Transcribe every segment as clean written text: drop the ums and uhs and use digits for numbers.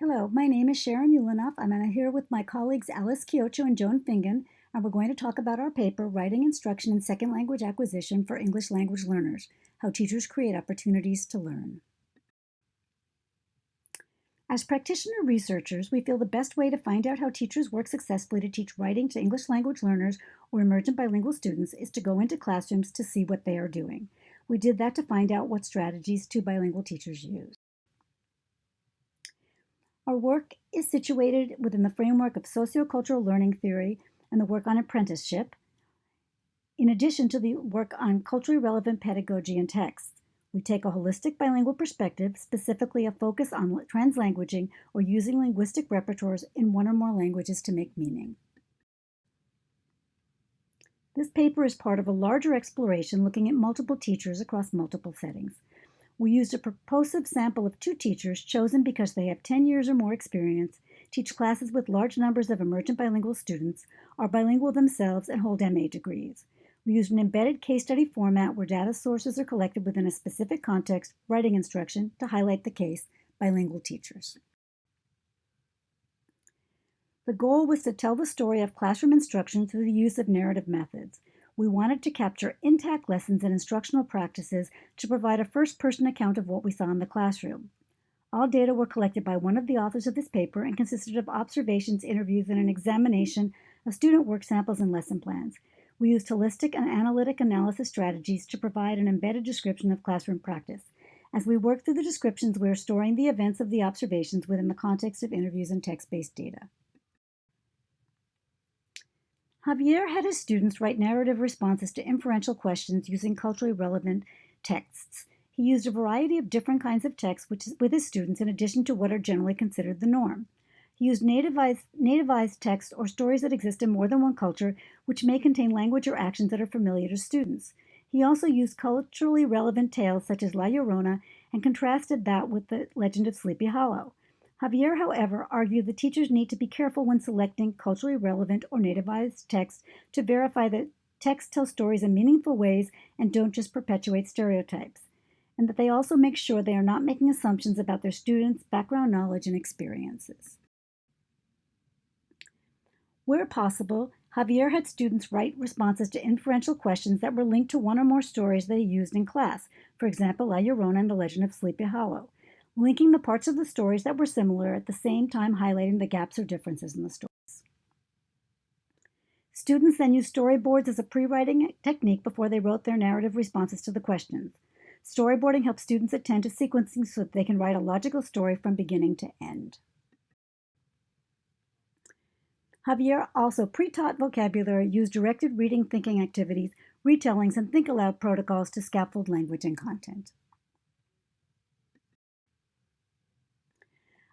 Hello, my name is Sharon Ulanoff. I'm here with my colleagues Alice Kiocho and Joan Fingan, and we're going to talk about our paper, Writing Instruction in Second Language Acquisition for English Language Learners, How Teachers Create Opportunities to Learn. As practitioner researchers, we feel the best way to find out how teachers work successfully to teach writing to English language learners or emergent bilingual students is to go into classrooms to see what they are doing. We did that to find out what strategies two bilingual teachers use. Our work is situated within the framework of sociocultural learning theory and the work on apprenticeship, in addition to the work on culturally relevant pedagogy and texts. We take a holistic bilingual perspective, specifically a focus on translanguaging or using linguistic repertoires in one or more languages to make meaning. This paper is part of a larger exploration looking at multiple teachers across multiple settings. We used a purposive sample of 2 teachers chosen because they have 10 years or more experience, teach classes with large numbers of emergent bilingual students, are bilingual themselves, and hold MA degrees. We used an embedded case study format where data sources are collected within a specific context, writing instruction, to highlight the case, bilingual teachers. The goal was to tell the story of classroom instruction through the use of narrative methods. We wanted to capture intact lessons and instructional practices to provide a first-person account of what we saw in the classroom. All data were collected by one of the authors of this paper and consisted of observations, interviews, and an examination of student work samples and lesson plans. We used holistic and analytic analysis strategies to provide an embedded description of classroom practice. As we work through the descriptions, we are storing the events of the observations within the context of interviews and text-based data. Javier had his students write narrative responses to inferential questions using culturally relevant texts. He used a variety of different kinds of texts with his students in addition to what are generally considered the norm. He used nativized text or stories that exist in more than one culture, which may contain language or actions that are familiar to students. He also used culturally relevant tales such as La Llorona and contrasted that with the legend of Sleepy Hollow. Javier, however, argued that teachers need to be careful when selecting culturally relevant or nativized text to verify that texts tell stories in meaningful ways and don't just perpetuate stereotypes, and that they also make sure they are not making assumptions about their students' background knowledge and experiences. Where possible, Javier had students write responses to inferential questions that were linked to one or more stories that he used in class, for example, La Llorona and the Legend of Sleepy Hollow, linking the parts of the stories that were similar at the same time highlighting the gaps or differences in the stories. Students then used storyboards as a pre-writing technique before they wrote their narrative responses to the questions. Storyboarding helps students attend to sequencing so that they can write a logical story from beginning to end. Javier also pre-taught vocabulary, used directed reading thinking activities, retellings, and think aloud protocols to scaffold language and content.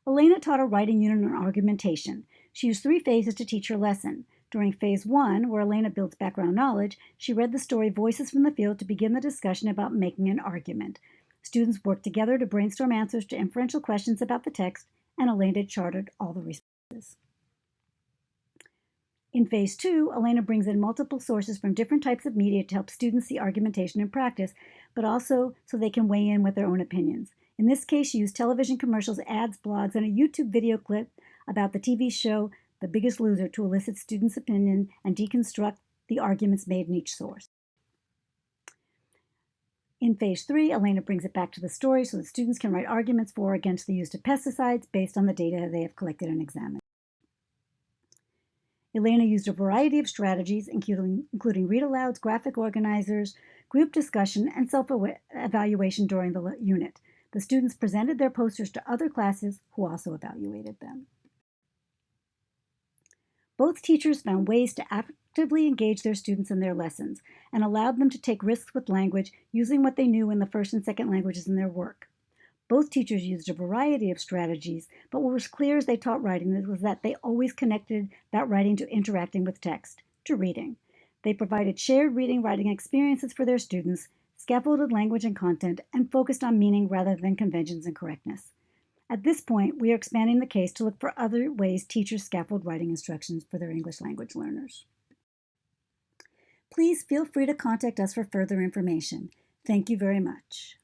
Elena taught a writing unit on argumentation. She used 3 phases to teach her lesson. During phase 1, where Elena builds background knowledge, she read the story Voices from the Field to begin the discussion about making an argument. Students worked together to brainstorm answers to inferential questions about the text, and Elena charted all the responses. In phase 2, Elena brings in multiple sources from different types of media to help students see argumentation in practice, but also so they can weigh in with their own opinions. In this case, she used television commercials, ads, blogs, and a YouTube video clip about the TV show The Biggest Loser to elicit students' opinion and deconstruct the arguments made in each source. In phase 3, Elena brings it back to the story so that students can write arguments for or against the use of pesticides based on the data they have collected and examined. Elena used a variety of strategies, including read-alouds, graphic organizers, group discussion, and self-evaluation during the unit. The students presented their posters to other classes who also evaluated them. Both teachers found ways to actively engage their students in their lessons and allowed them to take risks with language using what they knew in the first and second languages in their work. Both teachers used a variety of strategies, but what was clear as they taught writing was that they always connected that writing to interacting with text, to reading. They provided shared reading-writing experiences for their students, scaffolded language and content, and focused on meaning rather than conventions and correctness. At this point, we are expanding the case to look for other ways teachers scaffold writing instructions for their English language learners. Please feel free to contact us for further information. Thank you very much.